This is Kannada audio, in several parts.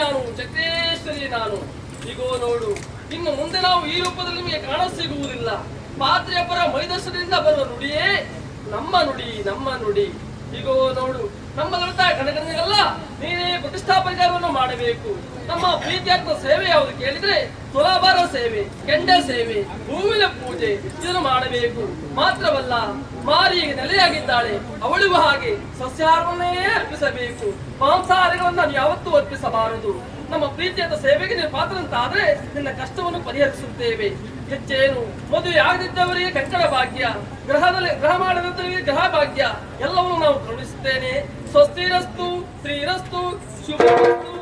ನಾನು, ಚಕ್ರೇಶ್ವರಿ ನಾನು. ಈಗೋ ನೋಡು, ಇನ್ನು ಮುಂದೆ ನಾವು ಈ ರೂಪದಲ್ಲಿ ನಿಮಗೆ ಕಾಣ ಸಿಗುವುದಿಲ್ಲ. ಪಾತ್ರೆಯ ಪರ ಮೈದರ್ಶನದಿಂದ ಬರುವ ನುಡಿಯೇ ನಮ್ಮ ನುಡಿ, ನಮ್ಮ ನುಡಿ. ಈಗೋ ನೋಡು, ನಮ್ಮ ದೊಡ್ಡ ಗಣಗಣನೆಲ್ಲ ನೀನೇ ಪ್ರತಿಷ್ಠಾಪನೆಗಳನ್ನು ಮಾಡಬೇಕು. ನಮ್ಮ ಪ್ರೀತಿಯಾತ್ಮ ಸೇವೆ ಯಾವುದು ಕೇಳಿದ್ರೆ ತುಲಾಭಾರ ಸೇವೆ, ಕೆಂಡ ಸೇವೆ, ಹೂವಿನ ಪೂಜೆ ಇದನ್ನು ಮಾಡಬೇಕು. ಮಾತ್ರವಲ್ಲ, ಮಾರಿಗೆ ನೆಲೆಯಾಗಿದ್ದಾಳೆ, ಅವಳಿಗೂ ಹಾಗೆ ಸಸ್ಯಾಹಾರವನ್ನೇ ಅರ್ಪಿಸಬೇಕು. ಮಾಂಸಾಹಾರಗಳನ್ನು ನಾವು ಯಾವತ್ತೂ ಅರ್ಪಿಸಬಾರದು. ನಮ್ಮ ಪ್ರೀತಿಯಾದ ಸೇವೆಗೆ ನೀನು ಪಾತ್ರಂತಾದ್ರೆ ನಿನ್ನ ಕಷ್ಟವನ್ನು ಪರಿಹರಿಸುತ್ತೇವೆ. ಹೆಚ್ಚೇನು, ಮದುವೆ ಆಗದಿದ್ದವರಿಗೆ ಕಂಕಣ ಭಾಗ್ಯ, ಗ್ರಹ ಮಾಡದಿದ್ದವರಿಗೆ ಗ್ರಹ ಭಾಗ್ಯ ಎಲ್ಲವನ್ನು ನಾವು ಕರುಣಿಸುತ್ತೇನೆ. ಸ್ವಸ್ತಿರಸ್ತು, ಶ್ರೀರಸ್ತು, ಶುಭರಸ್ತು.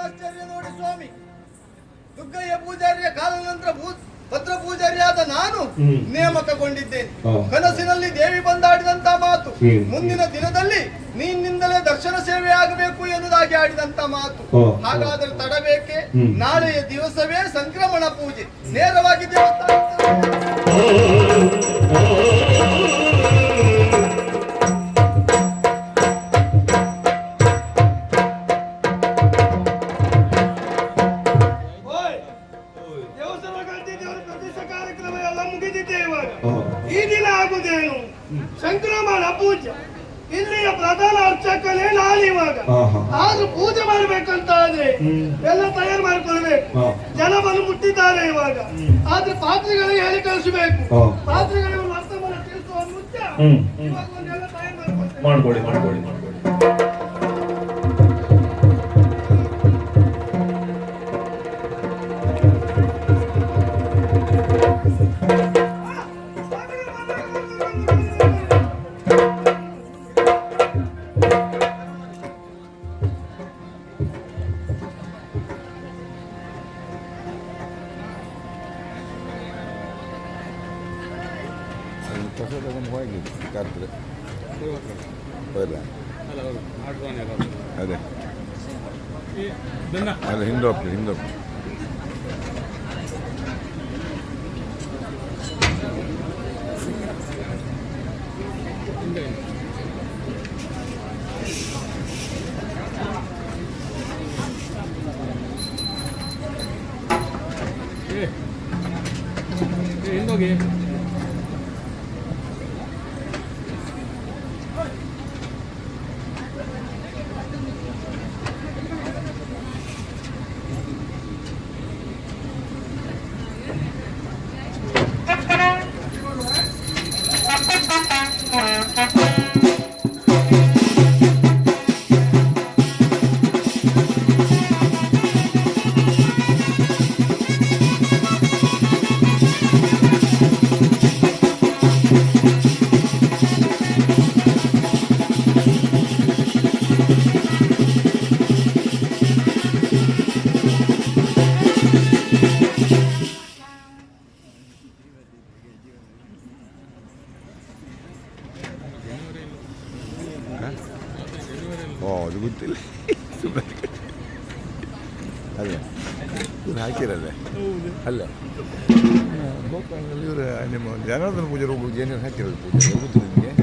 ಆಶ್ಚರ್ಯ ನೋಡಿ ಸ್ವಾಮಿ, ದುಗ್ಗಯ್ಯ ಪೂಜಾರಿಯ ಕಾಲ ನಂತರ ಭದ್ರ ಪೂಜಾರಿಯಾದ ನಾನು ನೇಮಕಗೊಂಡಿದ್ದೇನೆ. ಕನಸಿನಲ್ಲಿ ದೇವಿ ಬಂದಾಡಿದಂತ ಮಾತು, ಮುಂದಿನ ದಿನದಲ್ಲಿ ನಿನ್ನಿಂದಲೇ ದರ್ಶನ ಸೇವೆ ಆಗಬೇಕು ಎನ್ನುವುದಾಗಿ ಆಡಿದಂತ ಮಾತು. ಹಾಗಾದರೆ ತಡಬೇಕೆ? ನಾಳೆಯ ದಿವಸವೇ ಸಂಕ್ರಮಣ ಪೂಜೆ ನೇರವಾಗಿ ಈ ದಿನ ಆಗುದೇನು ಸಂಕ್ರಮಣ ಪೂಜೆ. ಇಲ್ಲಿಯ ಪ್ರಧಾನ ಅರ್ಚಕನೇ ನಾನಿವಾಗ. ಆದ್ರೂ ಪೂಜೆ ಮಾಡ್ಬೇಕಂತ ಆದ್ರೆ ಎಲ್ಲ ತಯಾರು ಮಾಡ್ಕೊಳ್ಬೇಕು. ಜನ ಬಂದು ಮುಟ್ಟಿದ್ದಾರೆ ಇವಾಗ. ಆದ್ರೆ ಪಾತ್ರೆಗಳಿಗೆ ಹೇಳಿ ಕಳಿಸಬೇಕು. ಪಾತ್ರೆಗಳಿಗೆ ಒಂದು ವರ್ತಮಾನ ತಿಳಿಸುವ ಮುಂಚೆ ಇವಾಗ ಒಂದೆಲ್ಲ ತಯಾರು ಮಾಡ್ಕೊಳ್ಳಿ. ಅದೇ ಅಲ್ಲ ಹಿಂದೋಗ್ಲಿ ಹಿಂದೋಗಿ. ಅದು ಗೊತ್ತಿಲ್ಲ. ಅಲ್ಲ ಇವ್ರು ಹಾಕಿರಲ್ಲ ಅಲ್ಲ ಗೋಕರ್ಣದಲ್ಲಿ ಇವರು ನಿಮ್ಮ ಜನಾರ್ದನ ಪೂಜೆ ಹೋಗ್ಬೋದು. ಏನೇನು ಹಾಕಿರೋದು ಪೂಜೆ ಗೊತ್ತು ನಿಮಗೆ?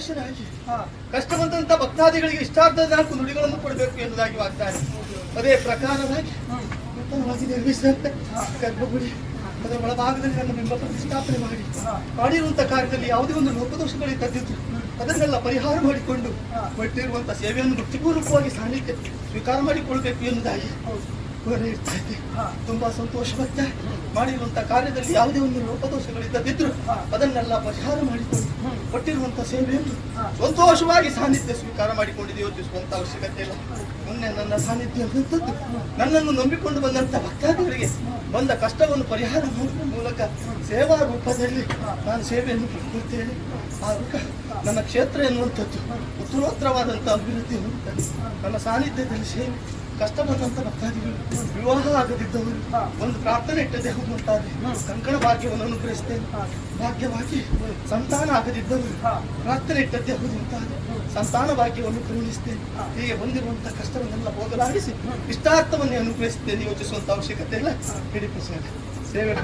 ವಿಶೇಷನಾಗಿ ಕಷ್ಟ ಬಂದಂತ ಭಕ್ತಾದಿಗಳಿಗೆ ಇಷ್ಟಾರ್ಥದ 4 ನುಡಿಗಳನ್ನು ಕೊಡಬೇಕು ಎನ್ನುವುದಾಗಿ ವಾಗ್ದಾನ. ಅದೇ ಪ್ರಕಾರವಾಗಿ ನೂತನವಾಗಿ ನಿರ್ಮಿಸಿದಂತೆ ಗರ್ಭಗುಡಿ ಅದರ ಒಳಭಾಗದಲ್ಲಿ ನನ್ನ ಬಿಂಬ ಪ್ರತಿಷ್ಠಾಪನೆ ಮಾಡಿರುವಂತಹ ಕಾರ್ಯದಲ್ಲಿ ಯಾವುದೇ ಒಂದು ಲೋಪದೋಷಗಳಿದ್ದದ್ದು ಅದನ್ನೆಲ್ಲ ಪರಿಹಾರ ಮಾಡಿಕೊಂಡು ಕೊಟ್ಟಿರುವಂತಹ ಸೇವೆಯನ್ನು ವೃತ್ತಿಪೂರ್ವಕವಾಗಿ ಸಾನ್ನಿಧ್ಯ ಸ್ವೀಕಾರ ಮಾಡಿಕೊಳ್ಬೇಕು ಎನ್ನುವುದಾಗಿ ಇರ್ತಾ ಇದ್ದೆ. ತುಂಬಾ ಸಂತೋಷವಾಗ್ತಾ ಮಾಡಿರುವಂತಹ ಕಾರ್ಯದಲ್ಲಿ ಯಾವುದೇ ಒಂದು ಲೋಪದೋಷಗಳಿದ್ದದಿದ್ರು ಅದನ್ನೆಲ್ಲ ಪರಿಹಾರ ಮಾಡಿಕೊಂಡು ಕೊಟ್ಟಿರುವಂತಹ ಸೇವೆಯನ್ನು ಸಂತೋಷವಾಗಿ ಸಾನ್ನಿಧ್ಯ ಸ್ವೀಕಾರ ಮಾಡಿಕೊಂಡಿದ್ದು ಯೋಚಿಸುವಂತ ಅವಶ್ಯಕತೆ ಇಲ್ಲ. ಮೊನ್ನೆ ನನ್ನ ಸಾನ್ನಿಧ್ಯ ಅನ್ನುವಂಥದ್ದು ನನ್ನನ್ನು ನಂಬಿಕೊಂಡು ಬಂದಂತ ಭಕ್ತಾದಿಗಳಿಗೆ ಬಂದ ಕಷ್ಟವನ್ನು ಪರಿಹಾರ ಮಾಡುವ ಮೂಲಕ ಸೇವಾ ರೂಪದಲ್ಲಿ ನಾನು ಸೇವೆಯನ್ನು ಕೊಡ್ತೇನೆ. ಆ ರೂಪ ನನ್ನ ಕ್ಷೇತ್ರ ಎನ್ನುವಂಥದ್ದು ಉತ್ತರೋತ್ತರವಾದಂಥ ಅಭಿವೃದ್ಧಿ ಹೊಂದುತ್ತದೆ. ನನ್ನ ಸಾನ್ನಿಧ್ಯದಲ್ಲಿ ಸೇವೆ ಕಷ್ಟ ಬಂದಂತ ಭಕ್ತಾದಿಗಳು ವಿವಾಹ ಆಗದಿದ್ದವರು ಒಂದು ಪ್ರಾರ್ಥನೆ ಇಟ್ಟದೆ ಹೋಗುವಂತಾದ್ರೆ ಕಂಕಣ ಭಾಗ್ಯವನ್ನು ಅನುಗ್ರಹಿಸ್ತೇನೆ. ಭಾಗ್ಯವಾಗಿ ಸಂತಾನ ಆಗದಿದ್ದವರು ಪ್ರಾರ್ಥನೆ ಇಟ್ಟದ್ದೇ ಹೋಗುವಂತಾದ್ರೆ ಸಂತಾನ ಭಾಗ್ಯವನ್ನು ಕರುಣಿಸ್ತೇನೆ. ಹೀಗೆ ಬಂದಿರುವಂತಹ ಕಷ್ಟವನ್ನೆಲ್ಲ ಹೋಗಲಾಡಿಸಿ ಇಷ್ಟಾರ್ಥವನ್ನೇ ಅನುಗ್ರಹಿಸ್ತೇನೆ. ಯೋಚಿಸುವಂತ ಅವಶ್ಯಕತೆ ಇಲ್ಲ. ಹಿಡಿಪು ಸೇವೆ ಸೇವೆ